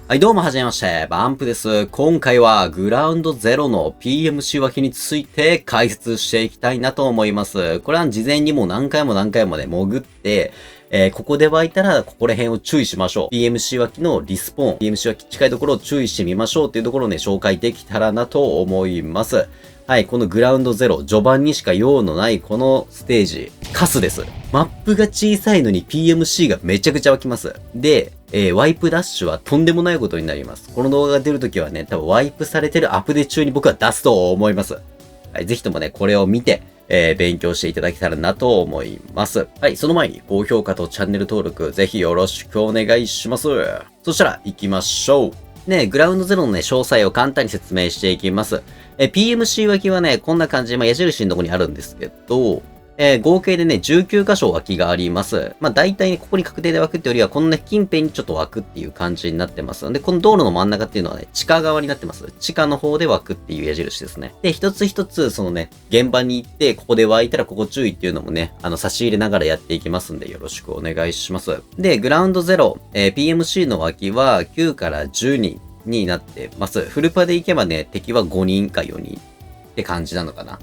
はい、どうもはじめまして、バンプです。今回はグラウンド0の PMC 脇について解説していきたいなと思います。これは事前にもう何回もね、潜って、ここで湧いたらここら辺を注意しましょう。PMC 脇のリスポーン、PMC 脇近いところを注意してみましょうっていうところをね、紹介できたらなと思います。はい、このグラウンド0、序盤にしか用のないこのステージ、カスです。マップが小さいのに PMC がめちゃくちゃ湧きます。で、ワイプダッシュはとんでもないことになります。この動画が出るときはね、多分ワイプされてるアップデート中に僕は出すと思います。はい、ぜひともね、これを見て、勉強していただけたらなと思います。はい、その前に高評価とチャンネル登録、ぜひよろしくお願いします。そしたら、行きましょう。ね、グラウンド0のね、詳細を簡単に説明していきます。PMC 脇はね、こんな感じで、矢印のとこにあるんですけど、合計でね、19箇所湧きがあります。大体ね、ここに確定で湧くってよりは、このね、近辺にちょっと湧くっていう感じになってますので、この道路の真ん中っていうのはね、地下側になってます。地下の方で湧くっていう矢印ですね。で、一つ一つ、そのね、現場に行って、ここで湧いたらここ注意っていうのもね、差し入れながらやっていきますんで、よろしくお願いします。で、グラウンド0、PMC の湧きは9から10人になってます。フルパで行けばね、敵は5人か4人って感じなのかな。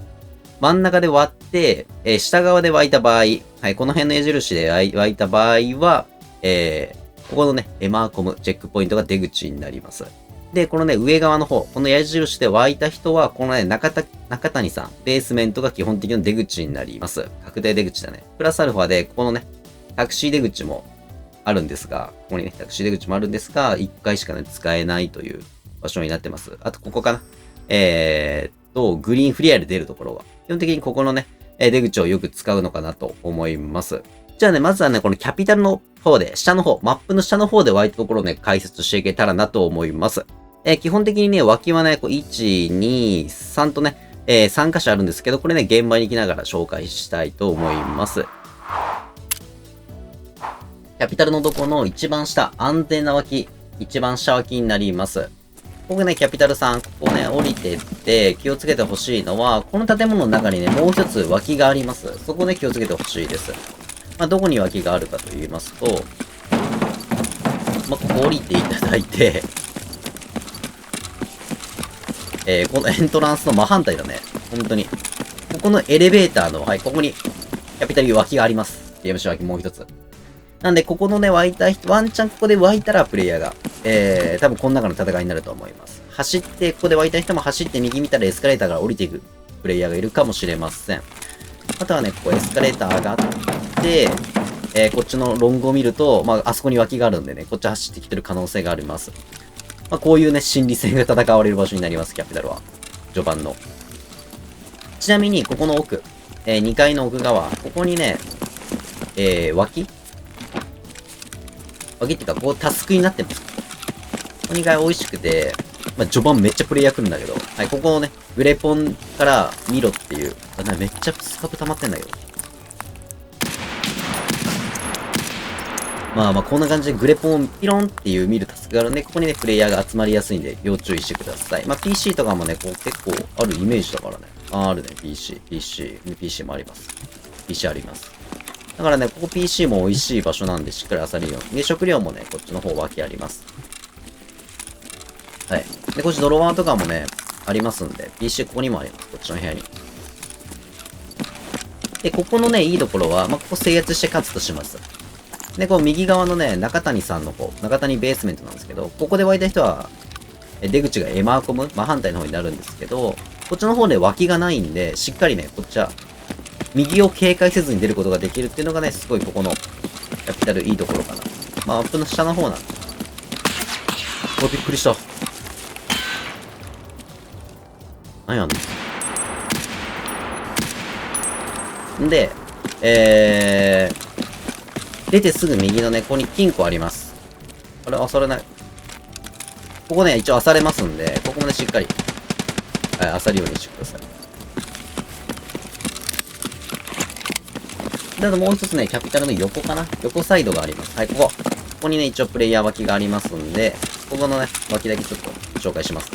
真ん中で割って、下側で湧いた場合、はい、この辺の矢印で湧いた場合は、ここのね、エマーコム、チェックポイントが出口になります。で、このね、上側の方、この矢印で湧いた人は、このね、中谷さん、ベースメントが基本的な出口になります。確定出口だね。プラスアルファで、ここのね、タクシー出口もあるんですが、ここにね、タクシー出口もあるんですが、1回しかね、使えないという場所になってます。あと、ここかな。グリーンフリアで出るところは、基本的にここのね、出口をよく使うのかなと思います。じゃあね、まずはね、このキャピタルの方で、下の方、マップの下の方で湧いたところをね、解説していけたらなと思います。基本的にね、湧きはね、1、2、3とね、3箇所あるんですけど、これね、現場に行きながら紹介したいと思います。キャピタルのどこの一番下、安全な湧き、一番下湧きになります。ここね、キャピタルさん、ここね、降りてって、気をつけてほしいのは、この建物の中にね、もう一つ脇があります。そこね、気をつけてほしいです。どこに脇があるかと言いますと、ここ降りていただいて、このエントランスの真反対だね。本当に。ここのエレベーターの、はい、ここに、キャピタル脇があります。PMC 脇もう一つ。なんで、ここのね、湧いた人、ワンチャンここで湧いたらプレイヤーが、多分この中の戦いになると思います。走って、ここで湧いた人も走って右見たらエスカレーターから降りていくプレイヤーがいるかもしれません。あとはね、ここエスカレーター上がって、こっちのロングを見ると、あそこに脇があるんでね、こっち走ってきてる可能性があります。こういうね、心理戦が戦われる場所になります、キャピタルは。序盤の。ちなみに、ここの奥、2階の奥側、ここにね、脇っていうか、ここタスクになってます。ここ2階美味しくて、序盤めっちゃプレイヤー来るんだけど、はい、ここのね、グレポンから見ろっていう、めっちゃスカブ溜まってんだけど。こんな感じでグレポンピロンっていう見るタスクがあるんで、ここにね、プレイヤーが集まりやすいんで、要注意してください。PC とかもね、こう結構あるイメージだからね。あるね、PC もあります。PC あります。だからね、ここ PC も美味しい場所なんで、しっかり漁るように。で、食料もね、こっちの方脇あります。はい。で、こっちドロワーとかもね、ありますんで、PC ここにもあります。こっちの部屋に。で、ここのね、いいところは、ここ制圧して勝つとします。で、こう右側のね、中谷さんの方、中谷ベースメントなんですけど、ここで湧いた人は、出口がエマーコム、反対の方になるんですけど、こっちの方で脇がないんで、しっかりね、こっちは、右を警戒せずに出ることができるっていうのがね、すごいここの、キャピタルいいところかな。マップの下の方なんで。びっくりした。何やんので、出てすぐ右のね、ここに金庫あります。あれ、漁れない。ここね、一応漁れますんで、ここもね、しっかり、はい、漁るようにしてください。あともう一つね、キャピタルの横かな、横サイドがあります。はい、ここにね、一応プレイヤー脇がありますんで、ここのね、脇だけちょっと紹介します。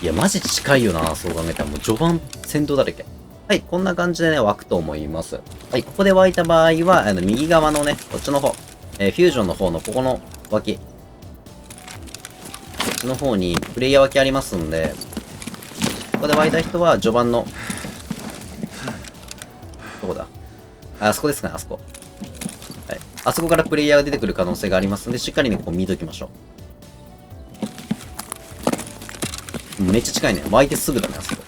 いや、マジ近いよな、そう考えたら。もう序盤、戦闘だらけ。はい、こんな感じでね、湧くと思います。はい、ここで湧いた場合は、右側のね、こっちの方、フュージョンの方のここの脇。こっちの方にプレイヤー脇ありますんで、ここで湧いた人は序盤の、どこだ？あそこですね、あそこ。はい。あそこからプレイヤーが出てくる可能性がありますんで、しっかりね、ここ見ときましょう。めっちゃ近いね。湧いてすぐだね、あそこ。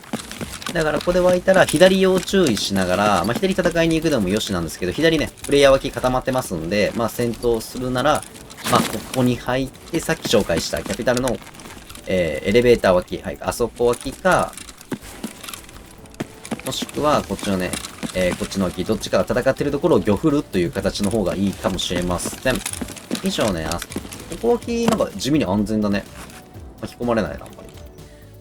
だからここで湧いたら、左要注意しながら、まあ、左戦いに行くのもよしなんですけど、左ね、プレイヤー脇固まってますんで、まあ、戦闘するなら、まあ、ここに入って、さっき紹介したキャピタルの、エレベーター脇、はい、あそこ脇か、もしくは、こっちのね、こっちの脇、どっちかが戦ってるところを魚振るという形の方がいいかもしれません。以上ね、ここ脇、なんか地味に安全だね。巻き込まれないな、あんまり。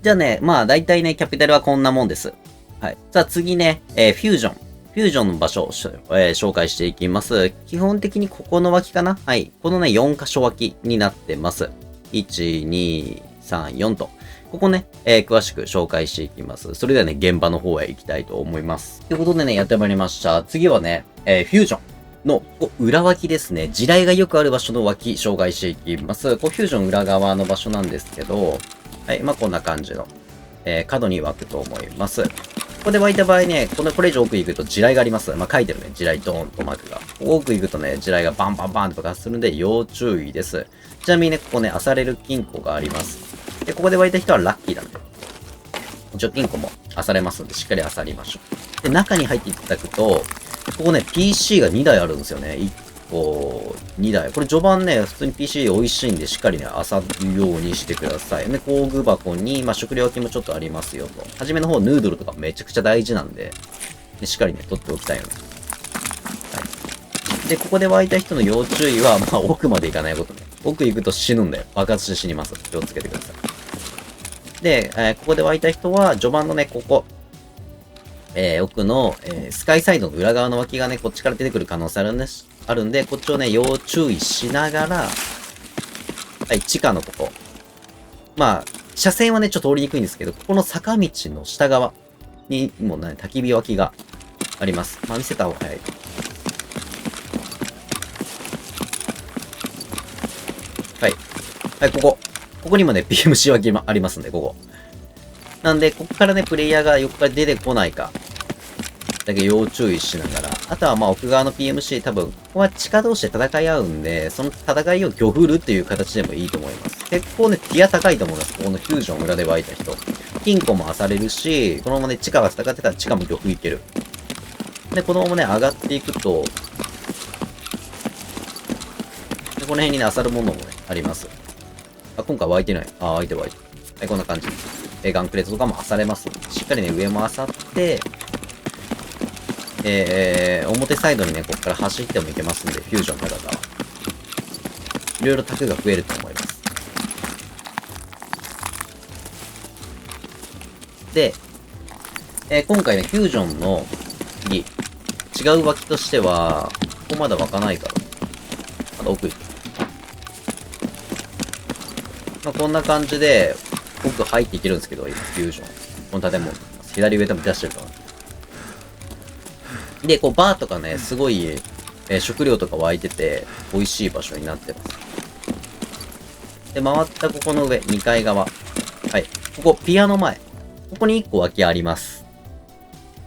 じゃあね、まあ大体ね、キャピタルはこんなもんです。はい。さあ次ね、フュージョン。フュージョンの場所を、紹介していきます。基本的にここの脇かな？はい。このね、4箇所脇になってます。1、2、3、4と。ここね、詳しく紹介していきます。それではね、現場の方へ行きたいと思います。ということでね、やってまいりました。次はね、フュージョンの裏脇ですね。地雷がよくある場所の脇、紹介していきます。フュージョン裏側の場所なんですけど、はい、まあ、こんな感じの、角に湧くと思います。ここで湧いた場合ね、これ以上奥行くと地雷があります。まあ、書いてるね、地雷ドーンとマークが。奥行くとね、地雷がバンバンバンって爆発するんで、要注意です。ちなみにね、ここね、漁れる金庫があります。で、ここで湧いた人はラッキーなんで。一応金庫も漁れますんで、しっかり漁りましょう。で、中に入っていただくと、ここね、PC が2台あるんですよね。1個、2台。これ序盤ね、普通に PC 美味しいんで、しっかりね、漁るようにしてください。で、工具箱に、まあ、食料品もちょっとありますよと。はじめの方、ヌードルとかめちゃくちゃ大事なんで、しっかりね、取っておきたいよね。はい。で、ここで湧いた人の要注意は、まあ、奥まで行かないことね。奥行くと死ぬんだよ。爆発して死にます。気をつけてください。で、ここで湧いた人は、序盤のね、ここ。奥の、スカイサイドの裏側の脇がね、こっちから出てくる可能性あるんで、こっちをね、要注意しながら、はい、地下のここ。まあ、車線はね、ちょっと通りにくいんですけど、ここの坂道の下側にもね、焚き火脇があります。まあ、見せた方が早い。はい。はい、ここにもね、PMC 脇ありますんで、ここ。なんで、ここからね、プレイヤーが横から出てこないか、だけ要注意しながら、あとはまあ奥側の PMC 多分、ここは地下同士で戦い合うんで、その戦いを魚振るっていう形でもいいと思います。結構ね、ティア高いと思います。ここのフュージョン裏で湧いた人。金庫も漁れるし、このままね、地下が戦ってたら地下も魚振いける。で、このままね、上がっていくと、で、この辺にね、漁るものもね、あります。あ、今回湧いてない。あ、湧いてる。はい、こんな感じ。ガンクレートとかも漁れます。しっかりね、上も漁って、表サイドにね、ここから走ってもいけますんで、フュージョンの方は。いろいろタクが増えると思います。で、今回ね、フュージョンの次、違う脇としては、ここまだ湧かないから。まだ奥行く。まあ、こんな感じで、奥入っていけるんですけど、今、フュージョン。この建物。左上でも出してるから。で、こう、バーとかね、すごい、食料とか湧いてて、美味しい場所になってます。で、回ったここの上、2階側。はい。ここ、ピアノ前。ここに1個脇あります。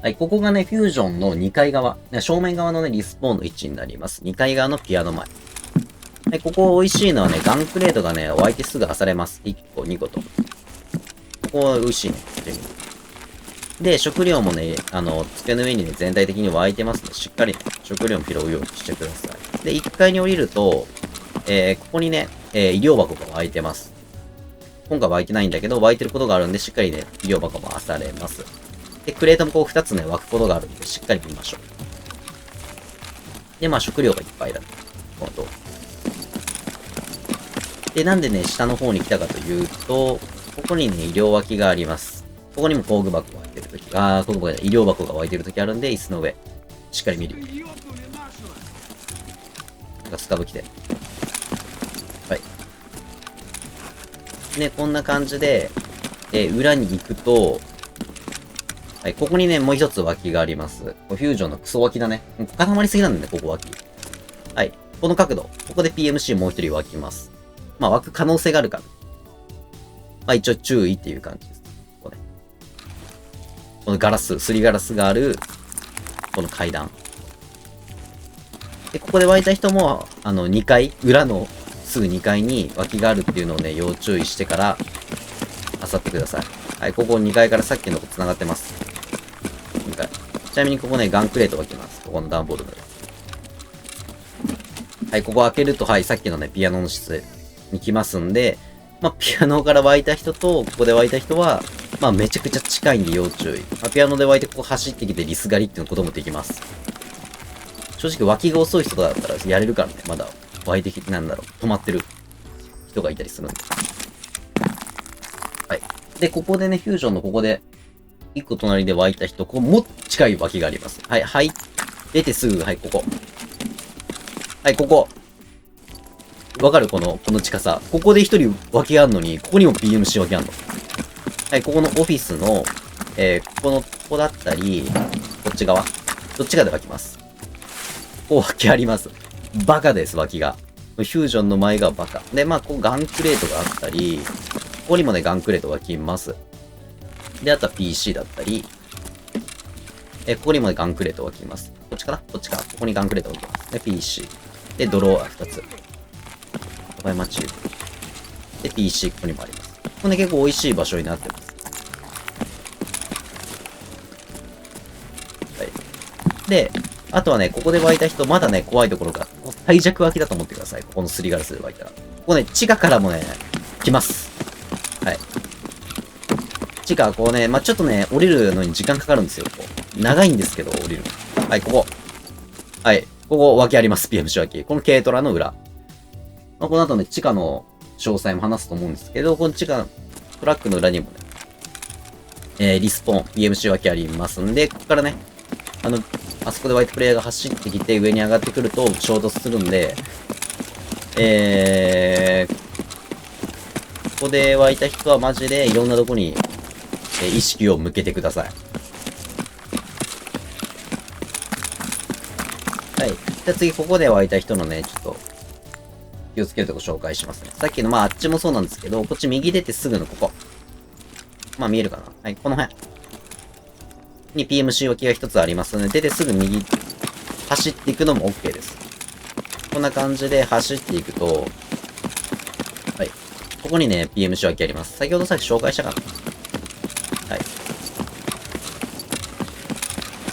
はい。ここがね、フュージョンの2階側。正面側のね、リスポーンの位置になります。2階側のピアノ前。はい。ここ美味しいのはね、ガンクレードがね、湧いてすぐ漁れます。1個、2個と。ここ美味しいね。で、食料もね、机の上にね、全体的に湧いてますので、しっかりね、食料も拾うようにしてください。で、1階に降りると、ここにね、医療箱が湧いてます。今回湧いてないんだけど、湧いてることがあるんで、しっかりね、医療箱も漁れます。で、クレートもこう2つね、湧くことがあるんで、しっかり見ましょう。で、まあ、食料がいっぱいだ。このと。で、なんでね、下の方に来たかというと、ここにね、医療脇があります。ここにも工具箱が湧いてるとき、医療箱が湧いてるときあるんで、椅子の上、しっかり見るように。なんかスカブ来て。はい。ね、こんな感じで、裏に行くと、はい、ここにね、もう一つ脇があります。フュージョンのクソ脇だね。固まりすぎなんだね、ここ脇。はい。この角度、ここで PMC もう一人湧きます。まあ湧く可能性があるから。まあ一応注意っていう感じです。このガラス、すりガラスがある、この階段。で、ここで湧いた人も、2階、裏のすぐ2階に湧きがあるっていうのをね、要注意してから、漁ってください。はい、ここ2階からさっきのと繋がってます。2階。ちなみにここね、ガンクレート湧きます。ここの段ボールの。はい、ここ開けると、はい、さっきのね、ピアノの室に来ますんで、まあ、ピアノから湧いた人と、ここで湧いた人は、まあ、めちゃくちゃ近いんで要注意。まあ、ピアノで湧いてここ走ってきてリス狩りっていうこともできます。正直湧きが遅い人だったらやれるからね、まだ湧いてきて、なんだろう、止まってる人がいたりするんで。はい。で、ここでね、フュージョンのここで、一個隣で湧いた人、ここも近い湧きがあります。はい、はい。出てすぐ、はい、ここ。はい、ここ。わかるこの近さ。ここで一人湧きがあるのに、ここにも PMC 湧きあるの。はい、ここのオフィスの、ここだったり、こっち側。どっちかで湧きます。こう湧きあります。バカです、湧きが。フュージョンの前がバカ。で、まあ、ここガンクレートがあったり、ここにもね、ガンクレート湧きます。で、あとは PC だったり、ここにもね、ガンクレート湧きます。こっちかなこっちか。ここにガンクレート湧きます。で、PC。で、ドロー2つ。小山チューブ。で、PC ここにもあります。ここね、結構美味しい場所になってます。はい。で、あとはね、ここで湧いた人、まだね、怖いところが、最弱湧きだと思ってください。ここのすりガラスで湧いたら。ここね、地下からもね、来ます。はい。地下、こうね、まあ、ちょっとね、降りるのに時間かかるんですよ。こう長いんですけど、降りる。はい、ここ。はい。ここ、湧きあります。PMC 湧き。この軽トラの裏。まあ、この後ね、地下の詳細も話すと思うんですけど、この地下、トラックの裏にもね、リスポーン、PMC 湧きありますんで、ここからね、あそこで湧いたプレイヤーが走ってきて上に上がってくると衝突するんで、ここで湧いた人はマジでいろんなとこに、意識を向けてください。はい。じゃあ次、ここで湧いた人のね、ちょっと、気をつけるとこ紹介しますね。さっきの、まあ、あっちもそうなんですけど、こっち右出てすぐのここ。まあ、見えるかな。はい、この辺。に PMC 置きが一つありますので、出てすぐ右、走っていくのも OK です。こんな感じで走っていくと、はい。ここにね、PMC 置きあります。先ほどさっき紹介したかな。はい。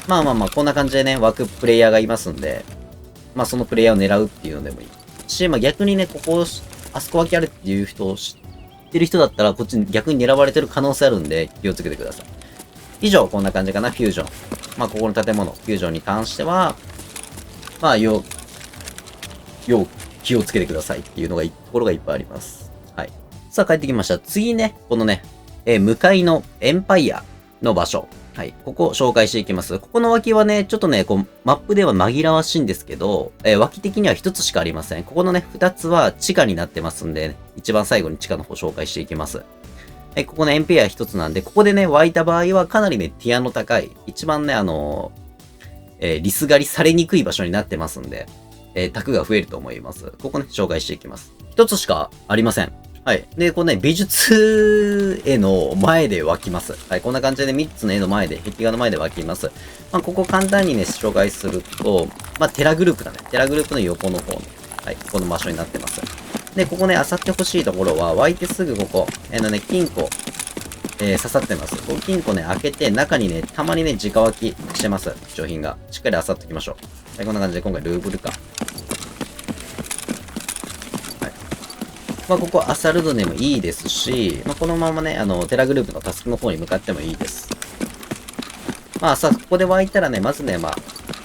まあまあまあ、こんな感じでね、湧くプレイヤーがいますんで、まあそのプレイヤーを狙うっていうのでもいい。し、まあ逆にね、ここ、あそこ湧きあるっていう人を知ってる人だったら、こっちに逆に狙われてる可能性あるんで、気をつけてください。以上、こんな感じかな、フュージョン。まあ、ここの建物、フュージョンに関しては、まあ、要気をつけてくださいっていうのが、ところがいっぱいあります。はい。さあ、帰ってきました。次ね、このね、向かいのエンパイアの場所。はい。ここを紹介していきます。ここの脇はね、ちょっとね、こう、マップでは紛らわしいんですけど、脇的には一つしかありません。ここのね、二つは地下になってますんで、ね、一番最後に地下の方紹介していきます。はい、ここね、エンペア一つなんで、ここでね、湧いた場合はかなりね、ティアの高い、一番ね、リス狩りされにくい場所になってますんで、卓が増えると思います。ここね、紹介していきます。一つしかありません。はい。で、このね、美術絵の前で湧きます。はい。こんな感じで3つの絵の前で、壁画の前で湧きます。まあ、ここ簡単にね、紹介すると、まあ、テラグループだね。テラグループの横の方の、はい、この場所になってます。で、ここね、漁ってほしいところは、湧いてすぐここ、金庫、刺さってます。この金庫ね、開けて、中にね、たまにね、直湧きしてます。貴重品が。しっかり漁っておきましょう。はい、こんな感じで、今回ルーブルか。まあ、ここ、アサルドでもいいですし、まあ、このままね、テラグループのタスクの方に向かってもいいです。まあ、さあ、ここで湧いたらね、まずね、まあ、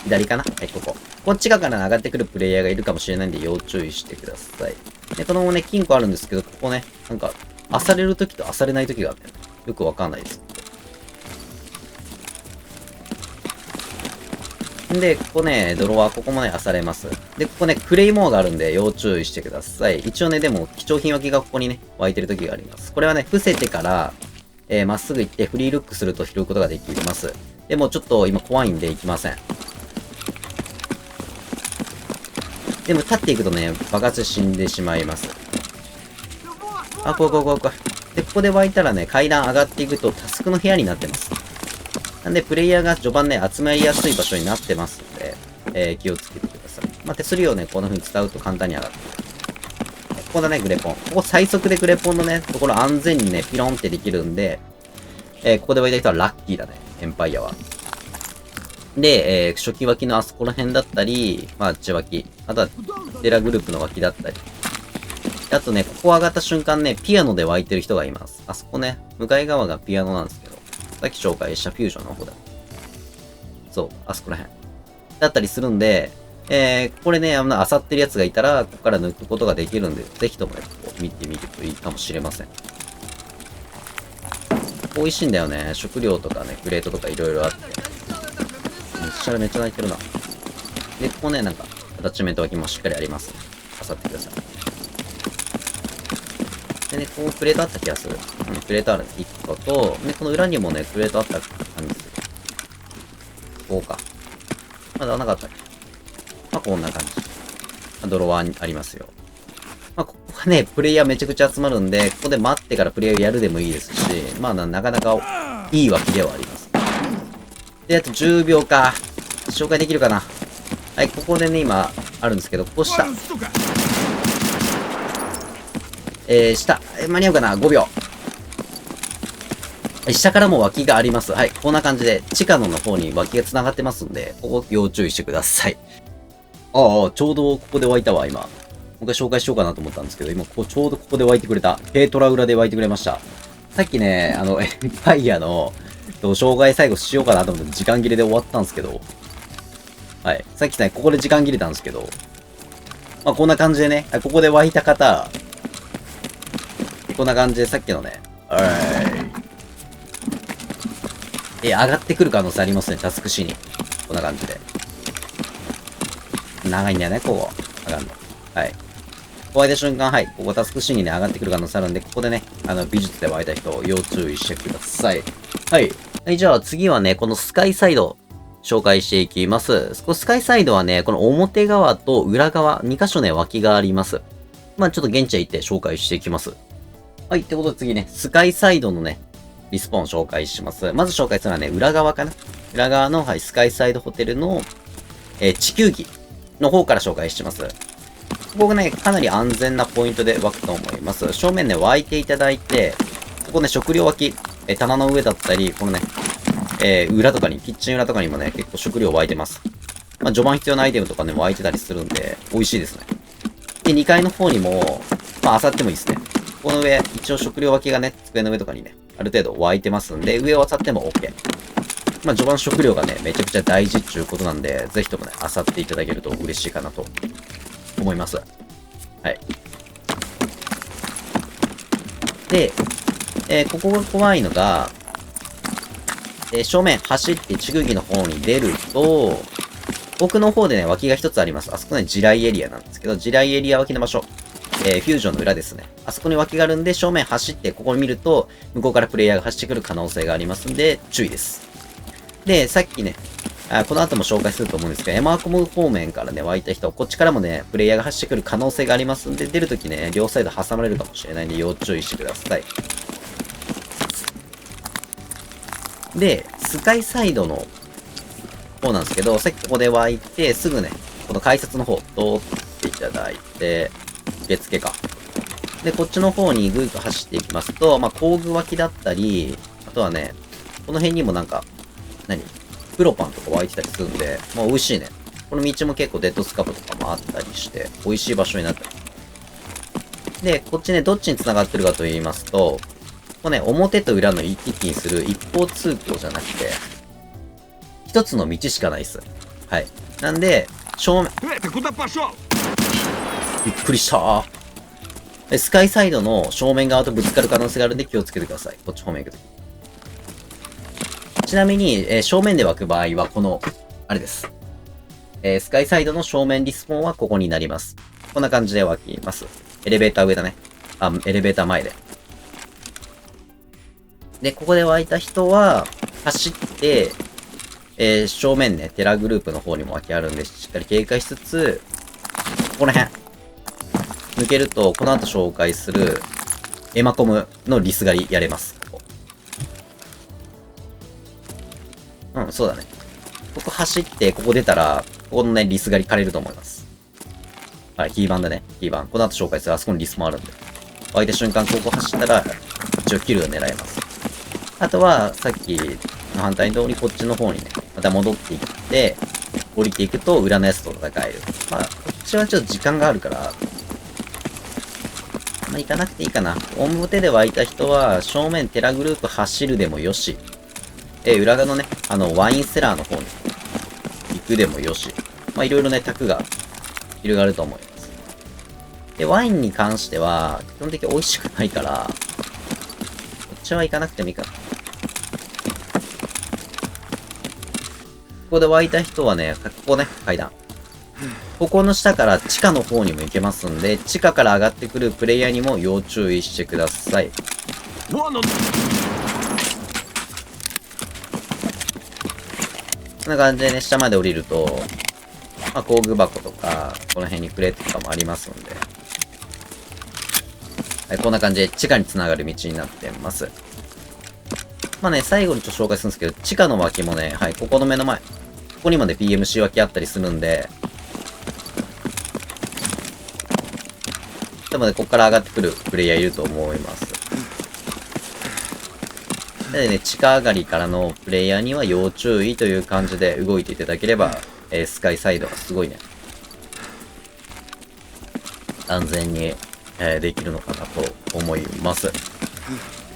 左かな。はい、ここ。こっち側から上がってくるプレイヤーがいるかもしれないんで、要注意してください。で、このままね、金庫あるんですけど、ここね、なんか、漁れるときと漁れないときがあって、よくわかんないです。で、ここね、泥はここもね、漁れます。で、ここね、クレイモアがあるんで、要注意してください。一応ね、でも、貴重品脇がここにね、湧いてる時があります。これはね、伏せてから、まっすぐ行ってフリールックすると拾うことができます。でも、ちょっと今怖いんで行きません。でも立っていくとね、爆発死んでしまいます。あ、怖い怖い怖い怖い。で、ここで湧いたらね、階段上がっていくとタスクの部屋になってます。なんで、プレイヤーが序盤ね、集まりやすい場所になってますので、気をつけてください。まあ、手すりをね、こんな風に伝うと簡単に上がってくる。ここだね、グレポン。ここ最速でグレポンのね、ところ安全にね、ピロンってできるんで、ここで湧いた人はラッキーだね、エンパイアは。で、初期脇のあそこら辺だったり、まあ、内脇。あとは、テラグループの脇だったり。あとね、ここ上がった瞬間ね、ピアノで湧いてる人がいます。あそこね、向かい側がピアノなんですけど、さっき紹介したフュージョンの方だ。そう、あそこら辺。だったりするんで、これね、漁ってるやつがいたら、ここから抜くことができるんで、ぜひともね、ここ見てみるといいかもしれません。美味しいんだよね。食料とかね、プレートとかいろいろあって。めっちゃ泣いてるな。で、ここね、なんか、アタッチメント脇もしっかりあります。漁ってください。でね、ここプレートあった気がする。プレートあるね。1個と、で、この裏にもね、プレートあった感じする。こうか。まだなかったっけ。まあ、こんな感じ。ドロワーにありますよ。まあ、ここはね、プレイヤーめちゃくちゃ集まるんで、ここで待ってからプレイヤーやるでもいいですし、まあ、なかなかいい脇ではあります。で、あと10秒か。紹介できるかな。はい、ここでね、今、あるんですけど、ここ下。下。間に合うかな ?5 秒。下からも脇があります。はい、こんな感じで、地下の方に脇が繋がってますんで、ここ要注意してください。ああ、ちょうどここで湧いたわ、今。もう一回紹介しようかなと思ったんですけど、今、ちょうどここで湧いてくれた。軽トラ裏で湧いてくれました。さっきね、エンパイアの、障害最後しようかなと思って時間切れで終わったんですけど、はい。さっきね、ここで時間切れたんですけど、まあ、こんな感じでね、ここで湧いた方、こんな感じでさっきのね、上がってくる可能性ありますね、タスク C に。こんな感じで。長いんだよね、ここ。上がるの。はい。湧いた瞬間、はい。ここタスク C にね、上がってくる可能性あるんで、ここでね、美術で湧いた人、要注意してください。はい。はい、じゃあ次はね、このスカイサイド、紹介していきます。スカイサイドはね、この表側と裏側、2箇所ね、脇があります。まあちょっと現地へ行って紹介していきます。はい、ってことで次ね、スカイサイドのね、リスポーン紹介します。まず紹介するのはね、裏側かな。裏側の、はい、スカイサイドホテルの、地球儀の方から紹介します。ここがね、かなり安全なポイントで湧くと思います。正面ね、湧いていただいて、ここね、食料脇、棚の上だったり、このね、裏とかに、キッチン裏とかにもね、結構食料湧いてます。まあ、序盤必要なアイテムとかね、湧いてたりするんで、美味しいですね。で、2階の方にも、まあ、漁ってもいいですね。この上、一応食料脇がね、机の上とかにね、ある程度湧いてますんで、上を漁っても OK。まあ、序盤食料がね、めちゃくちゃ大事っていうことなんで、ぜひともね、漁っていただけると嬉しいかなと思います。はい。で、ここが怖いのが、正面走って地区儀の方に出ると、奥の方でね、脇が一つあります。あそこね、地雷エリアなんですけど、地雷エリア脇の場所。フュージョンの裏ですね。あそこに脇があるんで、正面走って、ここを見ると、向こうからプレイヤーが走ってくる可能性がありますんで、注意です。で、さっきね、この後も紹介すると思うんですけど、エマーコム方面からね、湧いた人、こっちからもね、プレイヤーが走ってくる可能性がありますんで、出るときね、両サイド挟まれるかもしれないんで、要注意してください。で、スカイサイドの方なんですけど、さっきここで湧いて、すぐね、この改札の方、通っていただいて、受付か。で、こっちの方にぐいと走っていきますと、まあ、工具脇だったり、あとはね、この辺にもなんか、プロパンとか湧いてたりするんで、まあ、美味しいね。この道も結構デッドスカブとかもあったりして、美味しい場所になったり。で、こっちね、どっちに繋がってるかと言いますと、ここね、表と裏の行き来にする一方通行じゃなくて、一つの道しかないっす。はい。なんで、正面、びっくりしたー。スカイサイドの正面側とぶつかる可能性があるんで気をつけてください。こっち方面行くとき。ちなみに、正面で湧く場合は、この、あれです。スカイサイドの正面リスポーンはここになります。こんな感じで湧きます。エレベーター上だね。エレベーター前で。で、ここで湧いた人は、走って、正面ね、テラグループの方にも湧きあるんで、しっかり警戒しつつ、この辺。抜けると、この後紹介する、エマコムのリス狩りやれます。ここうん、そうだね。ここ走って、ここ出たら、ここのね、リス狩り狩れると思います。はい、キーバンだね。キーバン。この後紹介するあそこにリスもあるんで。湧いた瞬間、ここ走ったら、一応キルを狙えます。あとは、さっきの反対通り、こっちの方にね、また戻っていって、降りていくと、裏のやつと戦える。まあ、こっちはちょっと時間があるから、まあ、行かなくていいかな。表で湧いた人は、正面テラグループ走るでもよし、裏側のね、ワインセラーの方に行くでもよし、まあ、いろいろね、卓が広がると思います。で、ワインに関しては、基本的に美味しくないから、こっちは行かなくてもいいかな。ここで湧いた人はね、ここね、階段。ここの下から地下の方にも行けますんで、地下から上がってくるプレイヤーにも要注意してください。こんな感じでね、下まで降りると、まあ、工具箱とか、この辺にクレートとかもありますんで、はい、こんな感じで地下に繋がる道になってます。まあね、最後にちょっと紹介するんですけど、地下の脇もね、はい、ここの目の前。ここにもね、PMC 脇あったりするんで、でもね、ここから上がってくるプレイヤーいると思います。でね、地下上がりからのプレイヤーには要注意という感じで動いていただければ、スカイサイドはすごいね、安全に、できるのかなと思います。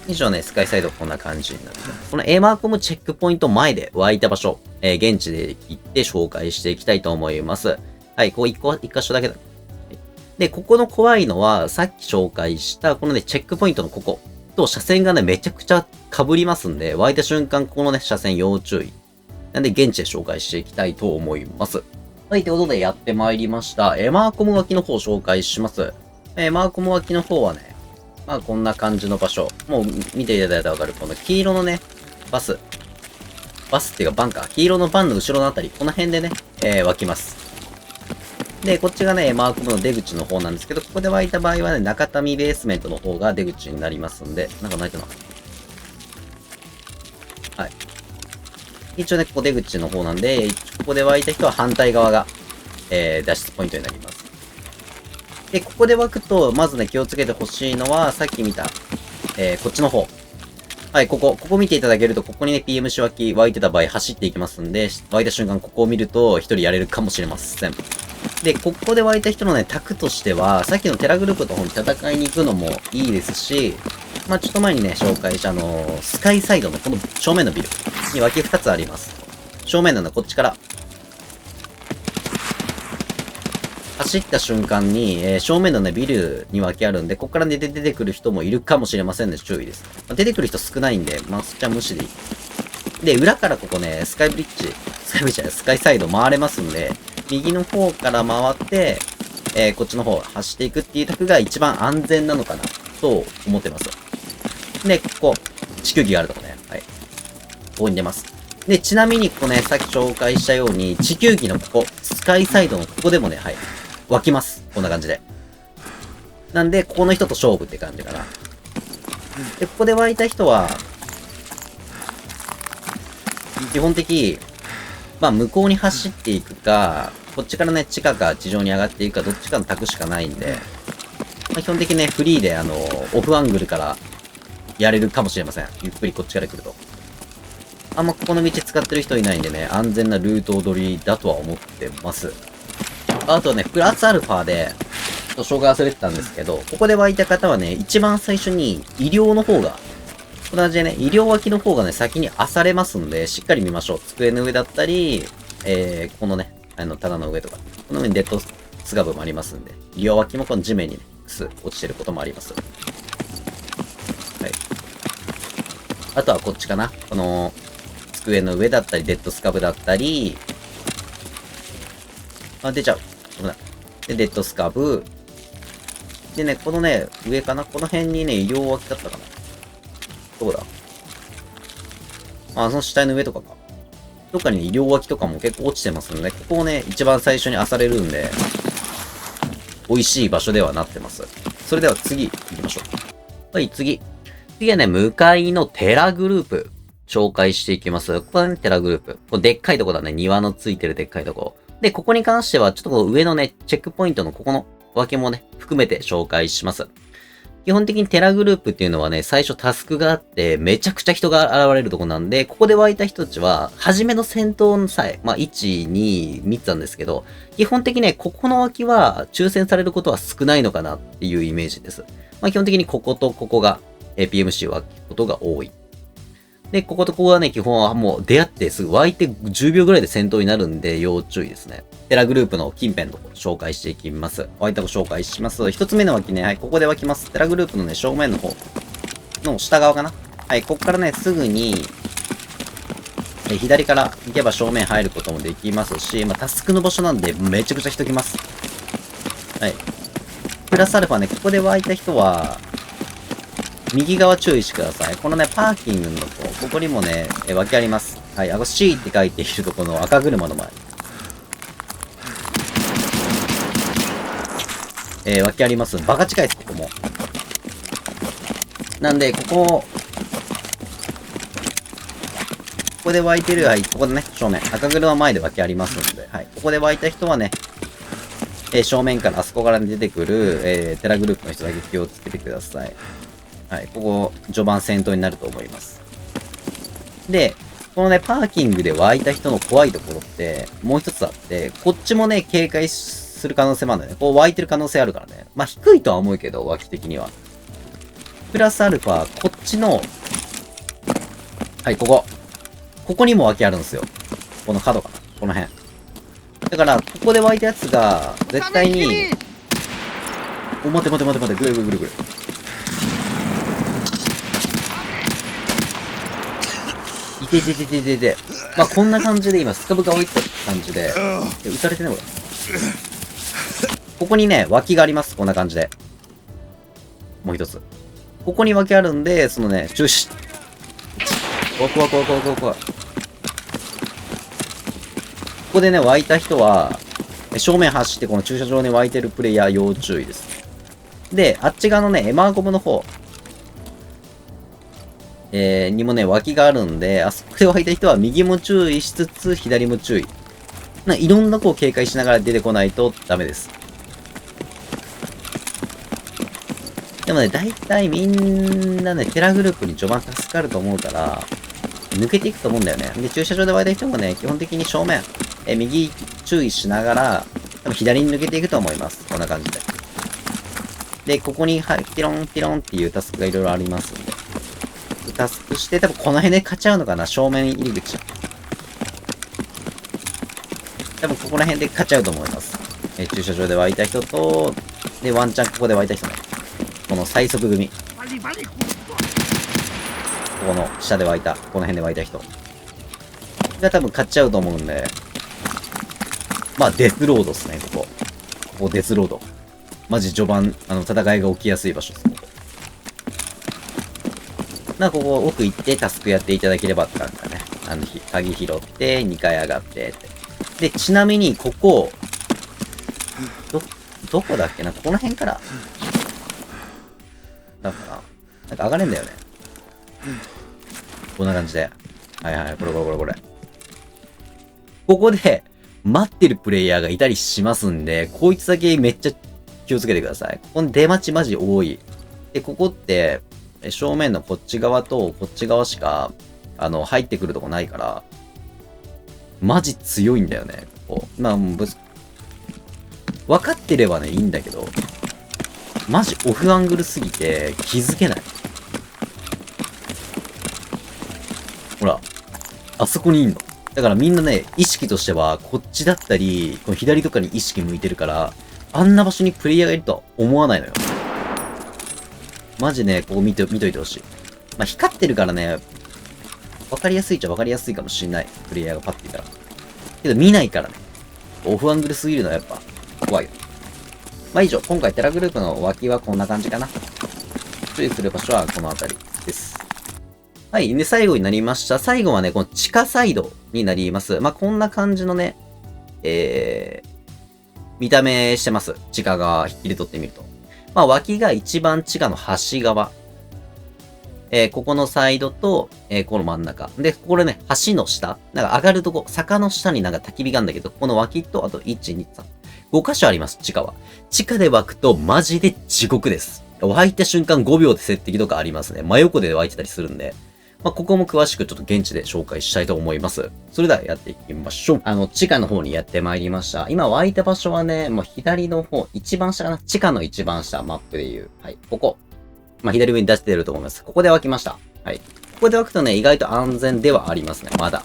以上ね、スカイサイドこんな感じになってます。この A マーコムチェックポイント前で湧いた場所、現地で行って紹介していきたいと思います。はい、こう一箇所だけだ。で、ここの怖いのは、さっき紹介した、このね、チェックポイントのここ。と、車線がね、めちゃくちゃ被りますんで、湧いた瞬間、このね、車線要注意。なんで、現地で紹介していきたいと思います。はい、ということでやってまいりました。マーコム脇の方を紹介します。マーコム脇の方はね、まあ、こんな感じの場所。もう、見ていただいたらわかる。この黄色のね、バスっていうかバンカー。黄色のバンの後ろのあたり、この辺でね、湧きます。で、こっちがね、マーコムの出口の方なんですけど、ここで湧いた場合はね、中民ベースメントの方が出口になりますんで、なんか泣いてるな。はい。一応ね、ここ出口の方なんで、ここで湧いた人は反対側が、脱出ポイントになります。で、ここで湧くと、まずね、気をつけてほしいのは、さっき見た、こっちの方。はい、ここ見ていただけると、ここにね、PMC 脇湧いてた場合走っていきますんで、湧いた瞬間ここを見ると、一人やれるかもしれません。で、ここで湧いた人のね、卓としては、さっきのテラグループの方に戦いに行くのもいいですし、まあちょっと前にね、紹介したスカイサイドのこの正面のビルに脇2つあります。正面なのはこっちから。走った瞬間に、正面のね、ビルに脇あるんで、ここからね、出てくる人もいるかもしれませんので、注意です。まあ、出てくる人少ないんで、まあそっちは無視でいい。で、裏からここね、スカイサイド回れますんで、右の方から回って、こっちの方走っていくっていう卓が一番安全なのかな、と思ってます。で、ここ、地球儀があるとこね。はい。ここに出ます。で、ちなみにここね、さっき紹介したように、地球儀のここ、スカイサイドのここでもね、はい、湧きます。こんな感じで。なんで、ここの人と勝負って感じかな。で、ここで湧いた人は、基本的、まあ、向こうに走っていくか、こっちからね、地下か地上に上がっていくか、どっちかの卓しかないんで、まあ、基本的にね、フリーで、オフアングルからやれるかもしれません。ゆっくりこっちから来ると。あんまここの道使ってる人いないんでね、安全なルート取りだとは思ってます。あとね、プラスアルファで、ちょっと紹介忘れてたんですけど、ここで湧いた方はね、一番最初に医療の方が、同じでね、医療脇の方がね、先に漁れますんで、しっかり見ましょう。机の上だったり、このね、棚の上とか、この上にデッドスガブもありますんで、医療脇もこの地面にね、落ちてることもあります。はい。あとはこっちかな。この、机の上だったり、デッドスカブだったり、あ、出ちゃう。危ない。で、デッドスカブ。でね、このね、上かなこの辺にね、医療脇だったかなどこだあ、その死体の上とかか。どっかに医療脇とかも結構落ちてますんで、ここをね、一番最初に漁れるんで、美味しい場所ではなってます。それでは次行きましょう。はい、次。次はね、向かいのテラグループ。紹介していきます。ここはね、テラグループ。これでっかいとこだね。庭のついてるでっかいとこ。で、ここに関しては、ちょっとこの上のね、チェックポイントのここの分けもね、含めて紹介します。基本的にテラグループっていうのはね、最初タスクがあって、めちゃくちゃ人が現れるとこなんで、ここで湧いた人たちは、初めの戦闘の際、まあ、1、2、3つなんですけど、基本的にね、ここの脇は抽選されることは少ないのかなっていうイメージです。まあ、基本的にこことここが、PMC を湧くことが多い。で、こことここはね、基本はもう出会ってすぐ湧いて10秒ぐらいで戦闘になるんで要注意ですね。テラグループの近辺のところ紹介していきます。湧いたとこ紹介します。一つ目の脇ね、はい、ここで湧きます。テラグループのね、正面の方の下側かな。はい、ここからね、すぐに、左から行けば正面入ることもできますし、まあ、タスクの場所なんでめちゃくちゃ人来ます。はい。プラスアルファね、ここで湧いた人は、右側注意してください。このね、パーキングのとこ、ここにもね、脇あります。はい、C って書いているとこの赤車の前。脇あります。バカ近いです、ここも。なんで、ここで湧いてる、はい、ここでね、正面。赤車前で脇ありますので、はい、ここで湧いた人はね、正面からあそこから出てくる、テラグループの人だけ気をつけてください。はい、ここ、序盤戦闘になると思います。で、このね、パーキングで湧いた人の怖いところって、もう一つあって、こっちもね、警戒する可能性もあるんだよね。こう湧いてる可能性あるからね。まあ、低いとは思うけど、脇的には。プラスアルファ、こっちの、はい、ここ。ここにも脇あるんですよ。この角かな。この辺。だから、ここで湧いたやつが、絶対に、待て、ぐるぐる。いて。まあ、こんな感じで今、スカブが置いた感じで、撃たれてね、これ。ここにね、脇があります。こんな感じで。もう一つ。ここに脇あるんで、そのね、注視。怖い。ここでね、湧いた人は、正面走ってこの駐車場に湧いてるプレイヤー要注意です。で、あっち側のね、エマーゴムの方、にもね、脇があるんで、あそこで湧いた人は右も注意しつつ、左も注意。いろんな子を警戒しながら出てこないとダメです。でもね、大体みんなね、テラグループに序盤助かると思うから、抜けていくと思うんだよね。で、駐車場で湧いた人もね、基本的に正面、右注意しながら、多分左に抜けていくと思います。こんな感じで。で、ここに、ピロンっていうタスクがいろいろありますんで。タスクして、多分この辺で勝っちゃうのかな、正面入り口。多分ここら辺で勝っちゃうと思います。駐車場で湧いた人と、で、ワンチャンここで湧いた人ね。この最速組。ここの下で湧いた、この辺で湧いた人。が多分勝っちゃうと思うんで、まあ、デスロードっすね、ここデスロード。マジ序盤、戦いが起きやすい場所です。ここ奥行ってタスクやっていただければって感じだね。鍵拾って、2階上がってって。で、ちなみに、ここ、どこだっけな、この辺から。なんか上がれんだよね。こんな感じで。はい、これ。ここで、待ってるプレイヤーがいたりしますんで、こいつだけめっちゃ気をつけてください。ここの出待ちマジ多い。で、ここって、正面のこっち側とこっち側しか、入ってくるとこないから、マジ強いんだよね、ここ。まあ、分かってればね、いいんだけど、マジオフアングルすぎて気づけない。ほら、あそこにいんの。だからみんなね、意識としては、こっちだったり、この左とかに意識向いてるから、あんな場所にプレイヤーがいるとは思わないのよ。マジね、ここ見といてほしい。まあ、光ってるからね、わかりやすいっちゃわかりやすいかもしんない。プレイヤーがパッていたら。けど見ないからね。オフアングルすぎるのはやっぱ、怖いよ。まあ以上、今回テラグループの脇はこんな感じかな。注意する場所はこの辺りです。はい。で、最後になりました。最後はね、この地下サイドになります。まあこんな感じのね、見た目してます。地下側切り取ってみると。まあ、脇が一番地下の端側。ここのサイドと、この真ん中。で、これね、橋の下。なんか上がるとこ、坂の下になんか焚き火があるんだけど、この脇と、あと、1、2、3。5箇所あります、地下は。地下で湧くと、マジで地獄です。湧いた瞬間5秒で接敵とかありますね。真横で湧いてたりするんで。まあ、ここも詳しくちょっと現地で紹介したいと思います。それではやっていきましょう。地下の方にやってまいりました。今湧いた場所はね、もう左の方、一番下かな。地下の一番下、マップでいう。はい、ここ。まあ、左上に出してると思います。ここで湧きました。はい。ここで湧くとね、意外と安全ではありますね。まだ。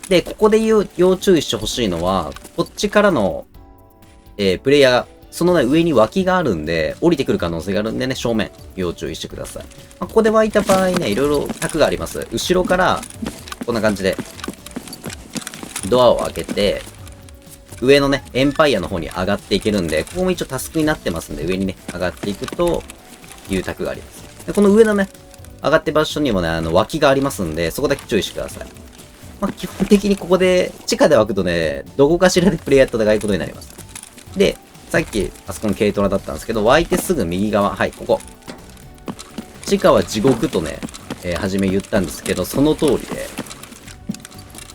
で、ここで要注意してほしいのは、こっちからの、プレイヤー、そのね、上に脇があるんで、降りてくる可能性があるんでね、正面、要注意してください。まあ、ここで湧いた場合ね、いろいろ策があります。後ろから、こんな感じで、ドアを開けて、上のね、エンパイアの方に上がっていけるんで、ここも一応タスクになってますんで、上にね、上がっていくと、いうタクがあります。で、この上のね、上がって場所にもね、脇がありますんで、そこだけ注意してください。まあ、基本的にここで、地下で湧くとね、どこかしらでプレイヤーと戦うことになります。で、さっき、あそこの軽トラだったんですけど、湧いてすぐ右側、はい、ここ。地下は地獄とね、初め言ったんですけど、その通り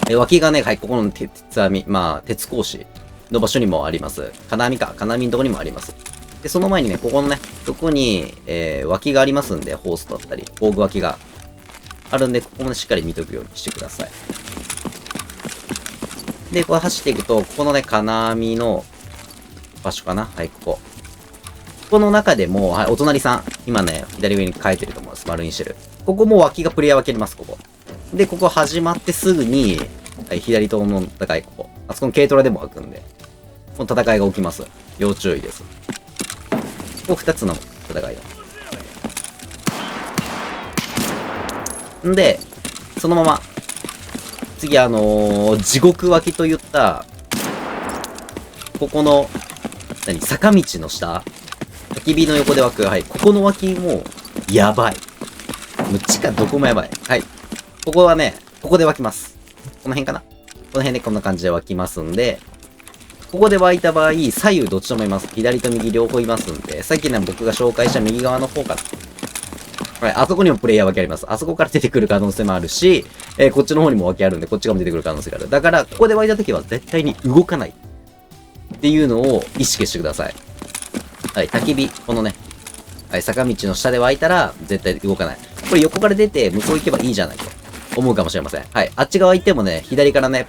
で、脇がね、はい、ここの鉄網、まあ、鉄格子の場所にもあります。金網か、金網のとこにもあります。で、その前にね、ここのね、とこに、脇がありますんで、ホースだったり、工具脇があるんで、ここもね、しっかり見とくようにしてください。で、これ走っていくと、ここのね、金網の場所かな。はい、ここ。ここの中でも、はい、お隣さん。今ね、左上に書いてると思います。丸にしてる。ここも脇がプレイヤー分けれます、ここ。で、ここ始まってすぐに、はい、左との戦い、ここ。あそこの軽トラでも湧くんで、この戦いが起きます。要注意です。ここ2つの戦いだ。んで、そのまま、次地獄脇といった、ここの、坂道の下、焚き火の横で湧く、はい、ここの脇も、やばい。もう地下どこもやばい。はい。ここはね、ここで湧きます。この辺かな。この辺でこんな感じで湧きますんで、ここで湧いた場合、左右どっちともいます。左と右両方いますんで、さっきね、僕が紹介した右側の方から、はい、あそこにもプレイヤー分けあります。あそこから出てくる可能性もあるし、こっちの方にも分けあるんで、こっち側も出てくる可能性がある。だから、ここで湧いた時は絶対に動かない。っていうのを意識してください。はい、焚き火、このね、はい、坂道の下で湧いたら、絶対動かない。これ横から出て、向こう行けばいいじゃないと思うかもしれません。はい、あっち側行ってもね、左からね、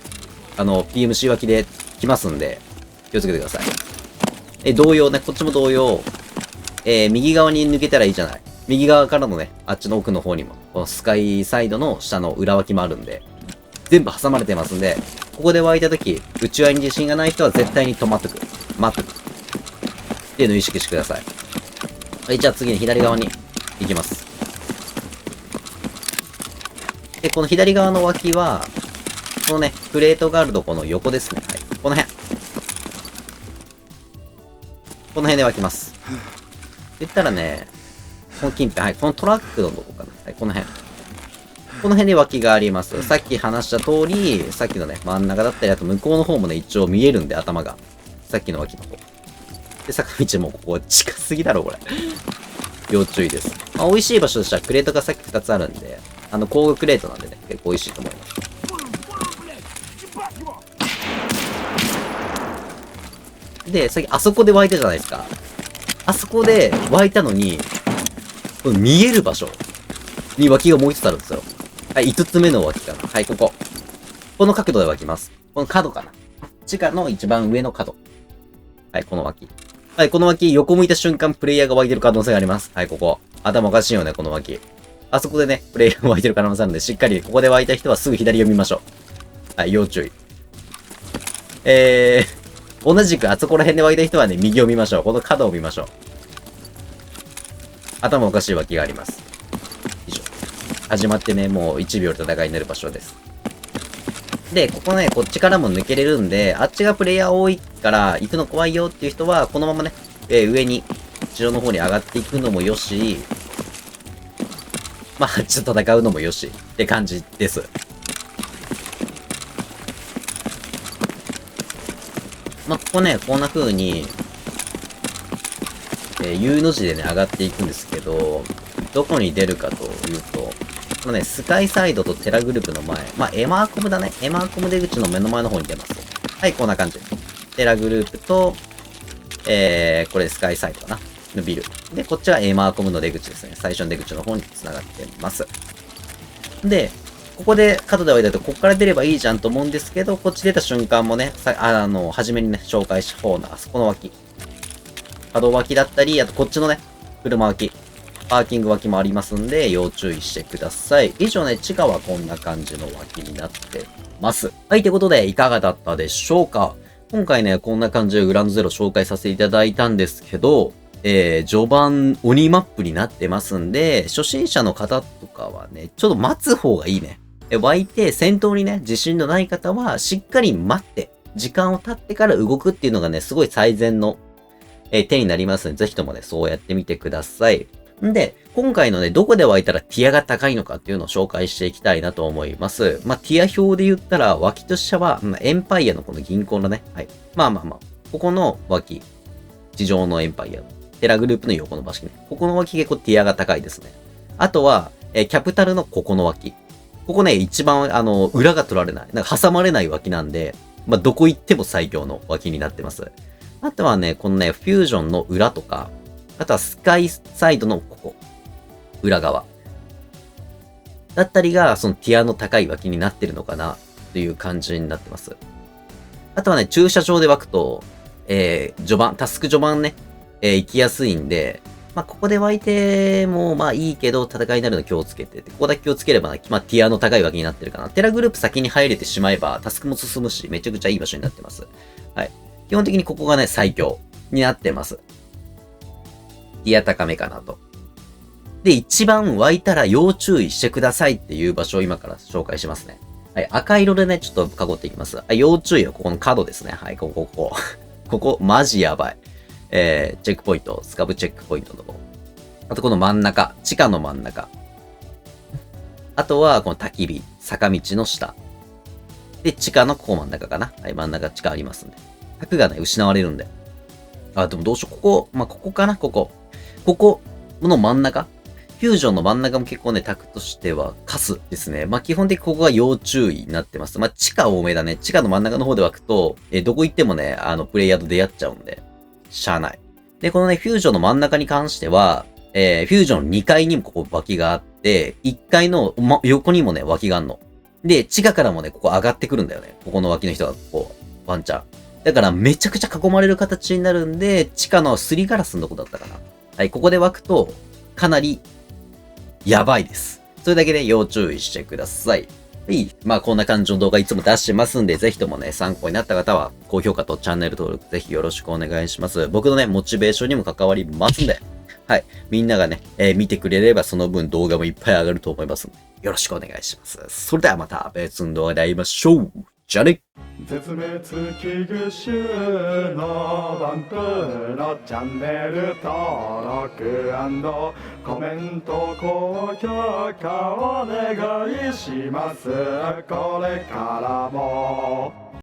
PMC 脇で来ますんで、気をつけてください。同様ね、こっちも同様、右側に抜けたらいいじゃない。右側からのね、あっちの奥の方にも、このスカイサイドの下の裏脇もあるんで、全部挟まれてますんで、ここで湧いたとき、内輪に自信がない人は絶対に止まっとく。待っとく。っていうのを意識してください。はい、じゃあ次に左側に行きます。で、この左側の脇は、このね、プレートがあるとこの横ですね。はい。この辺。この辺で湧きます。言ったらね、この近辺、はい、このトラックのとこかな。はい、この辺。この辺で脇があります。さっき話した通り、さっきのね、真ん中だったり、あと向こうの方もね、一応見えるんで、頭が。さっきの脇の方。で、坂道もここ近すぎだろ、これ。要注意です。まあ、美味しい場所としてはクレートがさっき2つあるんで、工具クレートなんでね、結構美味しいと思います。で、さっきあそこで湧いたじゃないですか。あそこで湧いたのに、この見える場所に脇がもう一つあるんですよ。はい、5つ目の脇かな。はい、ここ。この角度で湧きます。この角かな。地下の一番上の角。はい、この脇。はい、この脇、横向いた瞬間、プレイヤーが湧いてる可能性があります。はい、ここ。頭おかしいよね、この脇。あそこでね、プレイヤーが湧いてる可能性あるんで、しっかり、ここで湧いた人はすぐ左を見ましょう。はい、要注意。同じく、あそこら辺で湧いた人はね、右を見ましょう。この角を見ましょう。頭おかしい脇があります。以上。始まってね、もう1秒で戦いになる場所です。で、ここね、こっちからも抜けれるんで、あっちがプレイヤー多いから行くの怖いよっていう人は、このままね、上に、後ろの方に上がっていくのもよし、まあ、あっちと戦うのもよし、って感じです。まあ、ここね、こんな風に、U の字でね、上がっていくんですけど、どこに出るかというと、このね、スカイサイドとテラグループの前、まあ、エマーコムだね。エマーコム出口の目の前の方に出ます。はい、こんな感じ。テラグループと、これスカイサイドかなのビル。で、こっちはエマーコムの出口ですね。最初の出口の方に繋がってます。で、ここで角で置いたと、ここから出ればいいじゃんと思うんですけど、こっち出た瞬間もね、初めにね、紹介した方のあそこの脇。角脇だったり、あとこっちのね、車脇。パーキング脇もありますんで、要注意してください。以上ね、地下はこんな感じの脇になってます。はい、ということで、いかがだったでしょうか？今回ね、こんな感じでグランドゼロ紹介させていただいたんですけど、序盤、鬼マップになってますんで、初心者の方とかはね、ちょっと待つ方がいいね。湧いて、戦闘にね、自信のない方は、しっかり待って、時間を経ってから動くっていうのがね、すごい最善の、手になりますので、ぜひともね、そうやってみてください。んで、今回のね、どこで湧いたらティアが高いのかっていうのを紹介していきたいなと思います。まあ、ティア表で言ったら、脇としては、エンパイアのこの銀行のね、はい。まあまあまあ、ここの脇、地上のエンパイアの、テラグループの横の場所ね。ここの脇結構ティアが高いですね。あとは、キャピタルのここの脇。ここね、一番、裏が取られない。なんか挟まれない脇なんで、まあ、どこ行っても最強の脇になってます。あとはね、このね、フュージョンの裏とか、あとはスカイサイドのここ。裏側。だったりが、そのティアの高い脇になってるのかな、という感じになってます。あとはね、駐車場で湧くと、タスク序盤ね、行きやすいんで、まあ、ここで湧いても、まあいいけど、戦いになるの気をつけて、ここだけ気をつければね、まあ、ティアの高い脇になってるかな。テラグループ先に入れてしまえば、タスクも進むし、めちゃくちゃいい場所になってます。はい。基本的にここがね、最強になってます。ティア高めかなと。で、一番湧いたら要注意してくださいっていう場所を今から紹介しますね。はい。赤色でね、ちょっと囲っていきます。はい。要注意はここの角ですね。はい。ここ。ここ、マジやばい。チェックポイント、スカブチェックポイントのとこ。あとこの真ん中、地下の真ん中。あとはこの焚き火、坂道の下。で、地下のここ真ん中かな。はい、真ん中地下ありますんで。柵がね、失われるんで。あ、でもどうしよう。ここ、まあ、ここかな、ここ。ここの真ん中。フュージョンの真ん中も結構ね、卓としてはカスですね。まあ、基本的にここが要注意になってます。まあ、地下多めだね。地下の真ん中の方で湧くと、どこ行ってもね、プレイヤーと出会っちゃうんで。しゃあない。で、このね、フュージョンの真ん中に関しては、フュージョンの2階にもここ脇があって、1階の、横にもね、脇があんの。で、地下からもね、ここ上がってくるんだよね。ここの脇の人が、こう、ワンチャン。だから、めちゃくちゃ囲まれる形になるんで、地下のすりガラスのとこだったかな。はい、ここで湧くと、かなり、やばいです。それだけで要注意してください。はい。まあこんな感じの動画いつも出してますんで、ぜひともね、参考になった方は、高評価とチャンネル登録ぜひよろしくお願いします。僕のね、モチベーションにも関わりますんで、はい。みんながね、見てくれればその分動画もいっぱい上がると思いますので、よろしくお願いします。それではまた別の動画で会いましょう。じゃあね。絶滅危惧種のバンプのチャンネル登録&コメント高評価お願いします。これからも